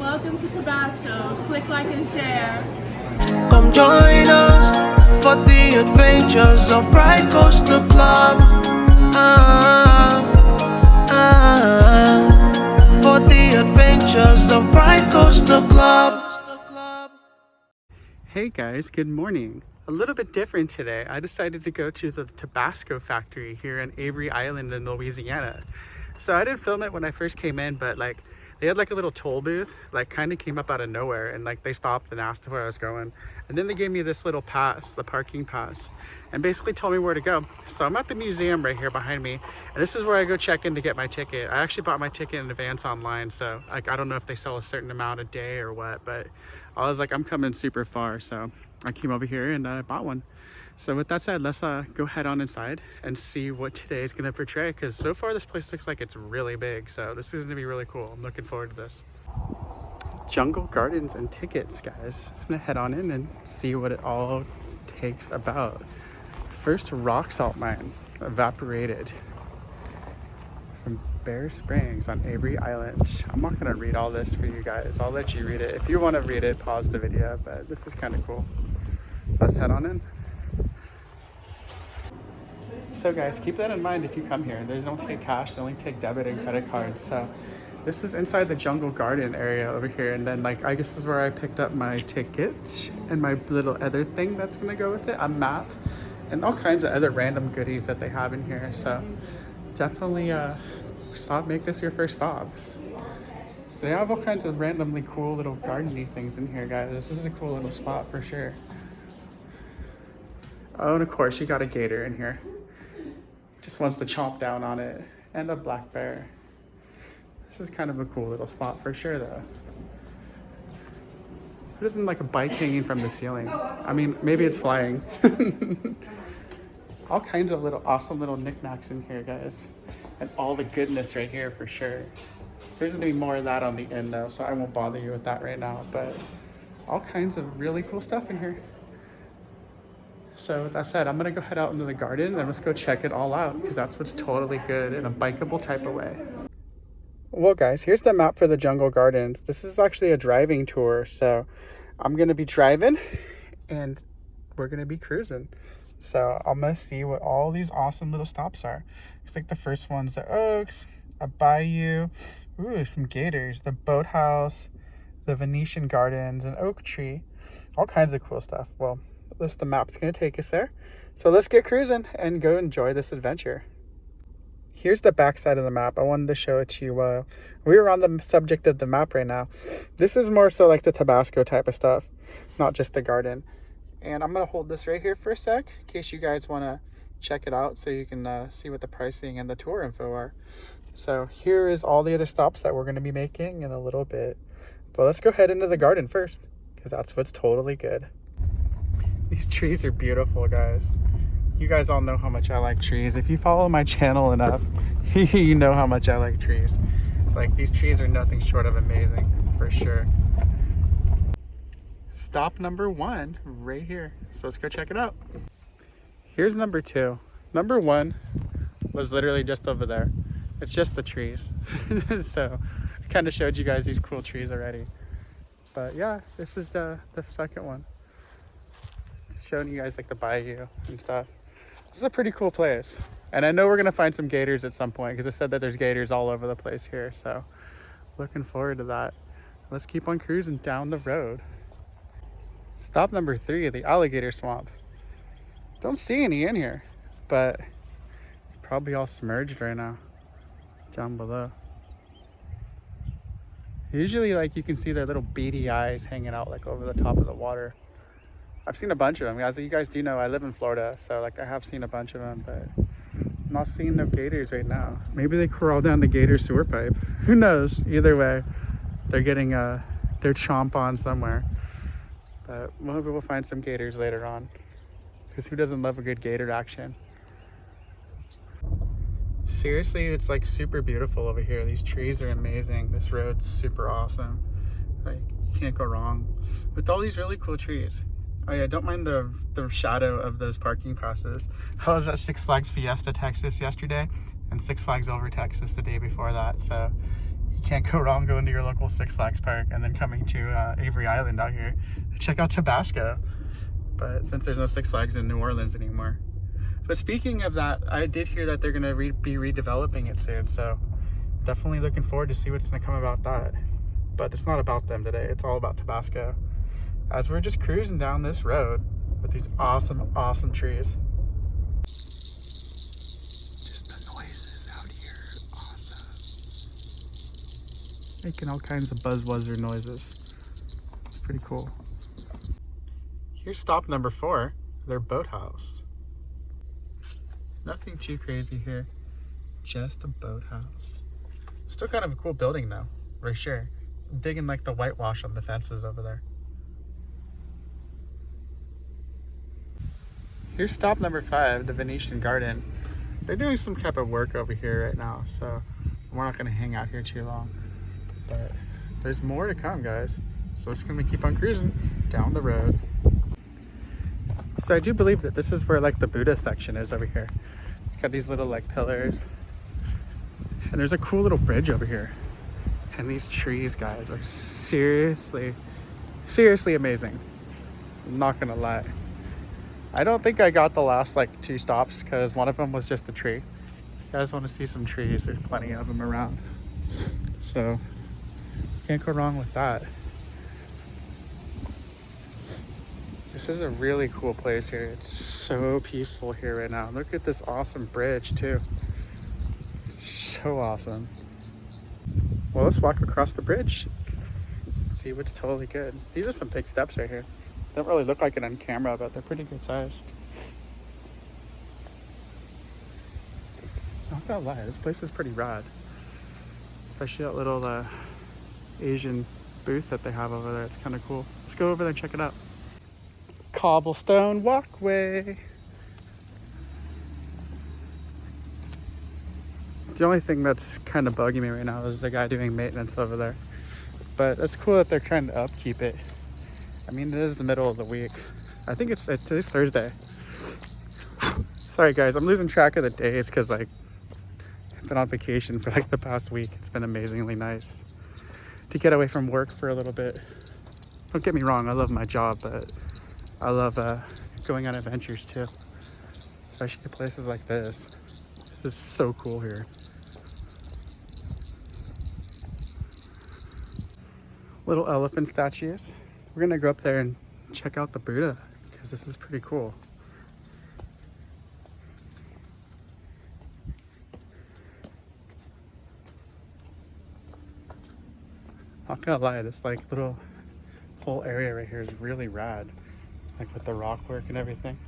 Welcome to Tabasco. Click like and share. Come join us for the adventures of Pride Coastal Club. For the adventures of Pride Coastal Club. Hey guys, good morning. A little bit different today. I decided to go to the Tabasco factory here in Avery Island in Louisiana. So I didn't film it when I first came in, but like they had like a little toll booth, like kind of came up out of nowhere, and like they stopped and asked where I was going. And then they gave me this little pass, the parking pass, and basically told me where to go. So I'm at the museum right here behind me, and this is where I go check in to get my ticket. I actually bought my ticket in advance online, so like I don't know if they sell a certain amount a day or what, but I was like, I'm coming super far, so I came over here and I bought one. So with that said, let's go head on inside and see what today is going to portray, because so far this place looks like it's really big, so this is going to be really cool. I'm looking forward to this. Jungle Gardens and tickets, guys. I'm going to head on in and see what it all takes about. First rock salt mine, evaporated from Bear Springs on Avery Island. I'm not going to read all this for you guys. I'll let you read it. If you want to read it, pause the video, but this is kind of cool. Let's head on in. So guys, keep that in mind if you come here. They don't take cash, they only take debit and credit cards. So this is inside the Jungle Garden area over here. And then like, I guess this is where I picked up my ticket and my little other thing that's gonna go with it, a map and all kinds of other random goodies that they have in here. So definitely make this your first stop. So they have all kinds of randomly cool little gardeny things in here, guys. This is a cool little spot for sure. Oh, and of course you got a gator in here. Just wants to chomp down on it, and a black bear. This is kind of a cool little spot for sure though. It isn't like a bike hanging from the ceiling. I mean, maybe it's flying. All kinds of little awesome little knickknacks in here, guys. And all the goodness right here for sure. There's gonna be more of that on the end though, so I won't bother you with that right now, but all kinds of really cool stuff in here. So with that said, I'm gonna go head out into the garden and let's go check it all out, because that's what's totally good in a bikeable type of way. Well guys, here's the map for the Jungle Gardens. This is actually a driving tour, so I'm gonna be driving and we're gonna be cruising. So I'm gonna see what all these awesome little stops are. It's like the first one's the Oaks, a bayou, ooh, some gators, the boathouse, the Venetian Gardens, an oak tree, all kinds of cool stuff. Well, the map's gonna take us there, so let's get cruising and go enjoy this adventure. Here's the back side of the map. I wanted to show it to you while we were on the subject of the map right now. This is more so like the Tabasco type of stuff, not just the garden. And I'm gonna hold this right here for a sec in case you guys want to check it out, so you can see what the pricing and the tour info are. So here is all the other stops that we're going to be making in a little bit, but let's go head into the garden first, because that's what's totally good. These trees are beautiful, guys. You guys all know how much I like trees. If you follow my channel enough, you know how much I like trees. Like, these trees are nothing short of amazing, for sure. Stop number 1 right here. So let's go check it out. Here's number 2. Number 1 was literally just over there. It's just the trees. So I kind of showed you guys these cool trees already. But yeah, this is the second one. Showing you guys like the bayou and stuff. This is a pretty cool place, and I know we're gonna find some gators at some point, because it said that there's gators all over the place here, so looking forward to that. Let's keep on cruising down the road. Stop number 3, the alligator swamp. Don't see any in here, but probably all submerged right now down below. Usually like you can see their little beady eyes hanging out like over the top of the water. I've seen a bunch of them. As you guys do know, I live in Florida, so like I have seen a bunch of them, but I'm not seeing no gators right now. Maybe they crawl down the gator sewer pipe. Who knows? Either way, they're getting their chomp on somewhere. But maybe we'll find some gators later on, because who doesn't love a good gator action? Seriously, it's like super beautiful over here. These trees are amazing. This road's super awesome. Like, you can't go wrong with all these really cool trees. Oh yeah, don't mind the shadow of those parking passes. I was at Six Flags Fiesta, Texas yesterday, and Six Flags Over Texas the day before that, so you You can't go wrong going to your local Six Flags park and then coming to Avery Island out here to check out Tabasco. But since there's no Six Flags in New Orleans anymore. But speaking of that, I did hear that they're gonna be redeveloping it soon, so definitely looking forward to see what's gonna come about that. But it's not about them today, it's all about Tabasco. As we're just cruising down this road with these awesome, awesome trees. Just the noises out here, awesome. Making all kinds of buzz-buzzer noises. It's pretty cool. Here's stop number 4, their boathouse. Nothing too crazy here, just a boathouse. Still kind of a cool building though, for sure. I'm digging like the whitewash on the fences over there. Here's stop number 5, the Venetian Garden. They're doing some type of work over here right now, so we're not gonna hang out here too long. But there's more to come, guys. So it's gonna keep on cruising down the road. So I do believe that this is where like the Buddha section is over here. It's got these little like pillars. And there's a cool little bridge over here. And these trees, guys, are seriously amazing. I'm not gonna lie. I don't think I got the last like 2 stops because one of them was just a tree. If you guys want to see some trees, there's plenty of them around. So can't go wrong with that. This is a really cool place here. It's so peaceful here right now. Look at this awesome bridge too. So awesome. Well, let's walk across the bridge. See what's totally good. These are some big steps right here. Don't really look like it on camera, but they're pretty good size. Not gonna lie, this place is pretty rad. Especially that little Asian booth that they have over there. It's kind of cool. Let's go over there and check it out. Cobblestone walkway. The only thing that's kind of bugging me right now is the guy doing maintenance over there. But it's cool that they're trying to upkeep it. I mean, it is the middle of the week. I think today's Thursday. Sorry guys, I'm losing track of the days because like I've been on vacation for like the past week. It's been amazingly nice to get away from work for a little bit. Don't get me wrong, I love my job, but I love going on adventures too. Especially at places like this. This is so cool here. Little elephant statues. We're gonna go up there and check out the Buddha because this is pretty cool. Not gonna lie, this like little whole area right here is really rad. Like with the rock work and everything.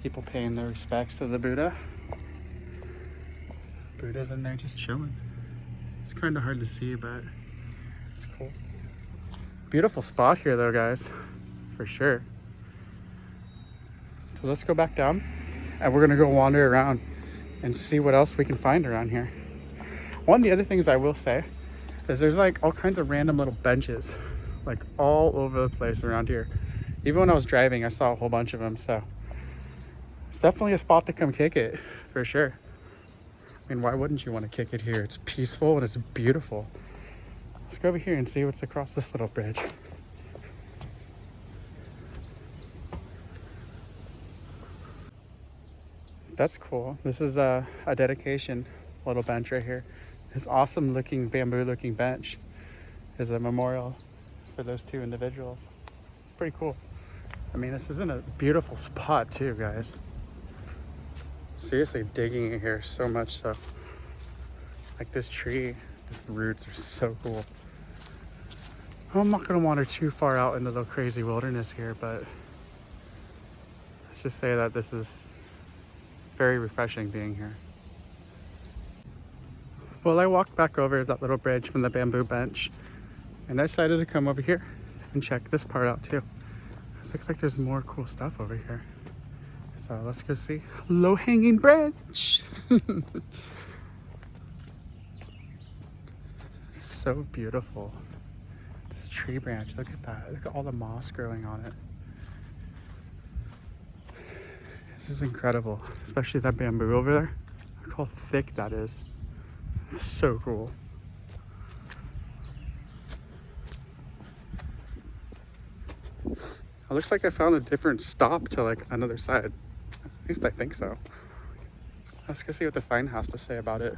People paying their respects to the Buddha. Buddha's in there just chilling. It's kind of hard to see, but it's cool. Beautiful spot here though, guys, for sure. So let's go back down and we're gonna go wander around and see what else we can find around here. One of the other things I will say is there's like all kinds of random little benches like all over the place around here. Even when I was driving, I saw a whole bunch of them, so it's definitely a spot to come kick it, for sure. I mean, why wouldn't you want to kick it here? It's peaceful and it's beautiful. Let's go over here and see what's across this little bridge. That's cool. This is a dedication little bench right here. This awesome looking bamboo looking bench is a memorial for those 2 individuals. Pretty cool. I mean, this is in a beautiful spot too, guys. Seriously digging in here so much so. Like this tree, just the roots are so cool. I'm not gonna wander too far out into the crazy wilderness here, but let's just say that this is very refreshing being here. Well, I walked back over that little bridge from the bamboo bench and I decided to come over here and check this part out too. It looks like there's more cool stuff over here. So let's go see. Low-hanging branch. So beautiful. This tree branch, look at that. Look at all the moss growing on it. This is incredible, especially that bamboo over there. Look how thick that is. It's so cool. It looks like I found a different stop to like another side. At least I think so. Let's go see what the sign has to say about it.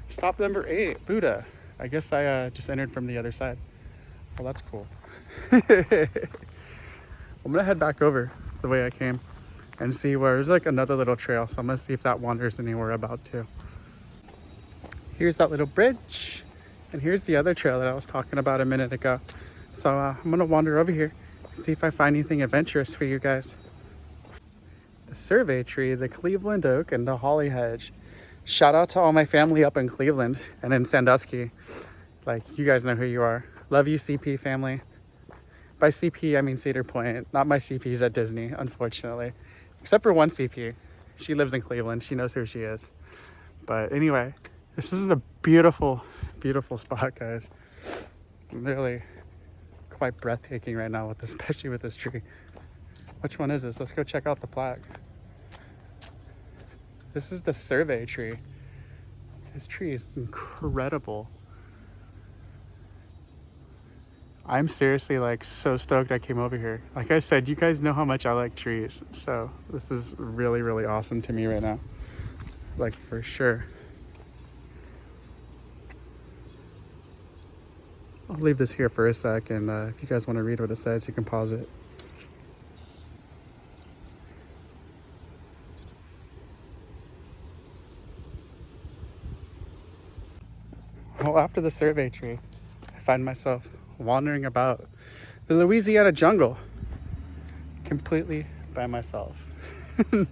Stop number 8, Buddha. I guess I just entered from the other side. Well, that's cool. I'm gonna head back over the way I came and see where there's like another little trail. So I'm gonna see if that wanders anywhere about too. Here's that little bridge. And here's the other trail that I was talking about a minute ago. So I'm gonna wander over here and see if I find anything adventurous for you guys. The survey tree, the Cleveland oak, and the holly hedge. Shout out to all my family up in Cleveland and in Sandusky. Like, you guys know who you are. Love you, CP family. By CP, I mean Cedar Point. Not my CPs at Disney, unfortunately. Except for one CP. She lives in Cleveland. She knows who she is. But anyway, this is a beautiful, beautiful spot, guys. Really quite breathtaking right now, with this, especially with this tree. Which one is this? Let's go check out the plaque. This is the survey tree. This tree is incredible. I'm seriously like so stoked I came over here. Like I said, you guys know how much I like trees. So this is really, really awesome to me right now. Like, for sure. I'll leave this here for a sec, and if you guys want to read what it says, you can pause it. Well, after the survey tree, I find myself wandering about the Louisiana jungle completely by myself. This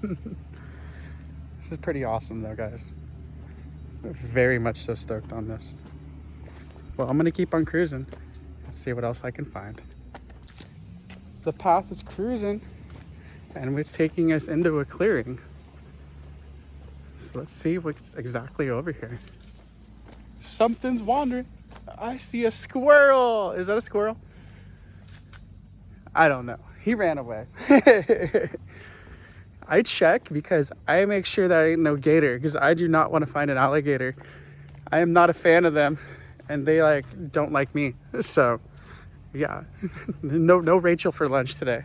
is pretty awesome though, guys. Very much so stoked on this. Well, I'm gonna keep on cruising and see what else I can find. The path is cruising and it's taking us into a clearing. So let's see what's exactly over here. Something's wandering. I see a squirrel. Is that a squirrel? I don't know. He ran away. I check because I make sure that ain't no gator, because I do not want to find an alligator. I am not a fan of them, and they like don't like me. So yeah, no Rachel for lunch today.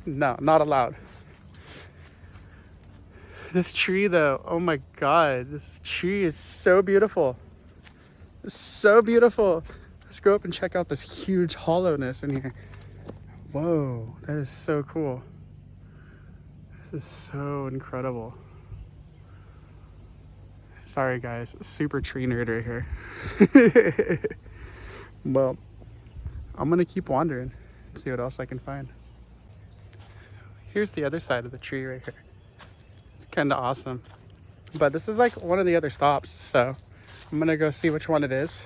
No, not allowed. This tree though, oh my God, this tree is so beautiful. So beautiful. Let's go up and check out this huge hollowness in here. Whoa, that is so cool. This is so incredible. Sorry guys, super tree nerd right here. Well, I'm gonna keep wandering and see what else I can find. Here's the other side of the tree right here. It's kind of awesome. But this is like one of the other stops, so I'm gonna go see which one it is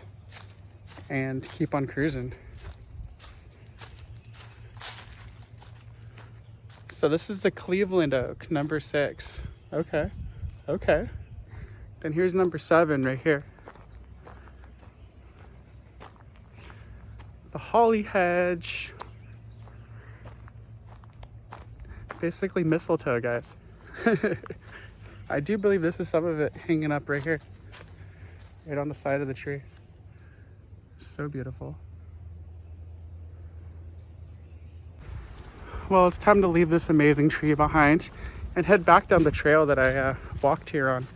and keep on cruising. So this is the Cleveland oak, number 6. Okay, okay. Then here's number 7 right here. The holly hedge. Basically mistletoe, guys. I do believe this is some of it hanging up right here. Right on the side of the tree. So beautiful. Well, it's time to leave this amazing tree behind and head back down the trail that I walked here on,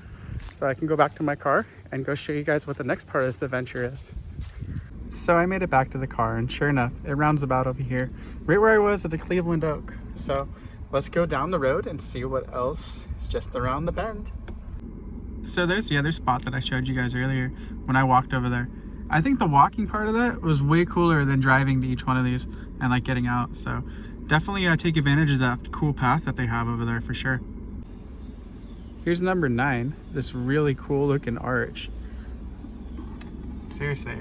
so I can go back to my car and go show you guys what the next part of this adventure is. So I made it back to the car, and sure enough, it rounds about over here, right where I was at the Cleveland Oak. So let's go down the road and see what else is just around the bend. So there's the other spot that I showed you guys earlier when I walked over there. I think the walking part of that was way cooler than driving to each one of these and like getting out. So definitely take advantage of that cool path that they have over there for sure. Here's number 9, this really cool looking arch. Seriously,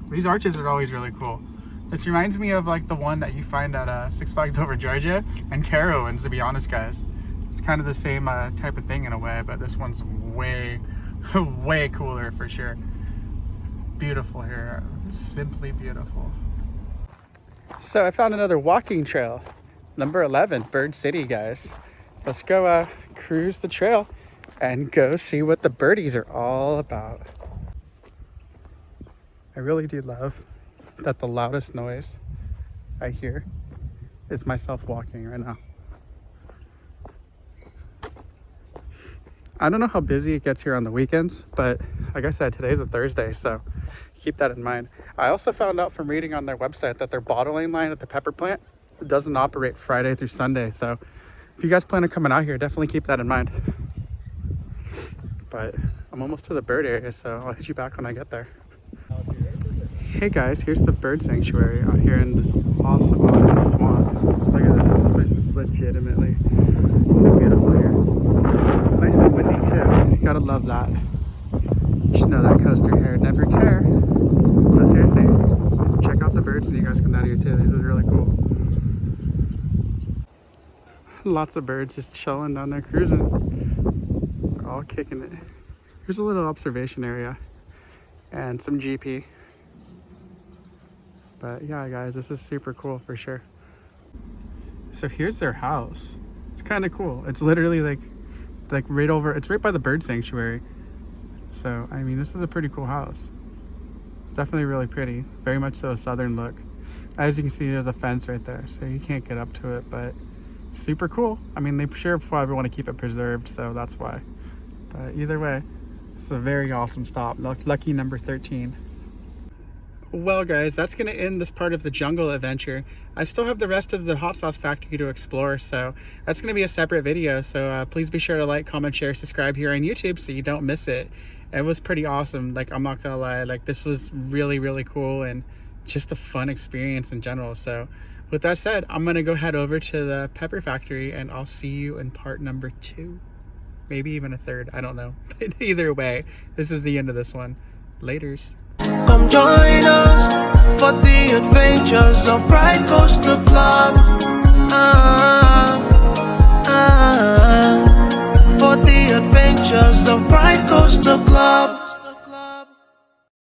these arches are always really cool. This reminds me of like the one that you find at Six Flags Over Georgia and Carowinds, to be honest, guys. It's kind of the same type of thing in a way, but this one's way, way cooler for sure. Beautiful here, simply beautiful. So I found another walking trail, number 11, Bird City, guys. Let's go cruise the trail and go see what the birdies are all about. I really do love that the loudest noise I hear is myself walking right now. I don't know how busy it gets here on the weekends, but like I said, today's a Thursday, so keep that in mind. I also found out from reading on their website that their bottling line at the pepper plant doesn't operate Friday through Sunday. So if you guys plan on coming out here, definitely keep that in mind. But I'm almost to the bird area, so I'll hit you back when I get there. Hey guys, here's the bird sanctuary out here in this awesome swamp. Look at this, this place is legitimately so beautiful here. It's nice and windy too. You gotta love that. You should know that coaster here. Never care. But seriously, check out the birds when you guys come down here too. This is really cool. Lots of birds just chilling down there cruising. They're all kicking it. Here's a little observation area and some GP. But yeah, guys, this is super cool for sure. So here's their house. It's kind of cool. It's literally like right over, it's right by the bird sanctuary. So, I mean, this is a pretty cool house. It's definitely really pretty. Very much so a southern look. As you can see, there's a fence right there, so you can't get up to it, but super cool. I mean, they sure probably want to keep it preserved, so that's why. But either way, it's a very awesome stop. Lucky number 13. Well guys, that's going to end this part of the jungle adventure. I still have the rest of the hot sauce factory to explore, so that's going to be a separate video. So please be sure to like, comment, share, subscribe here on YouTube so you don't miss it. It was pretty awesome. Like, I'm not gonna lie, like this was really, really cool and just a fun experience in general. So with that said, I'm gonna go head over to the pepper factory and I'll see you in part number 2, maybe even a 3rd, I don't know. But either way, this is the end of this one. Laters. Come join us for the adventures of Pride Coastal Club. For the adventures of Pride Coastal Club.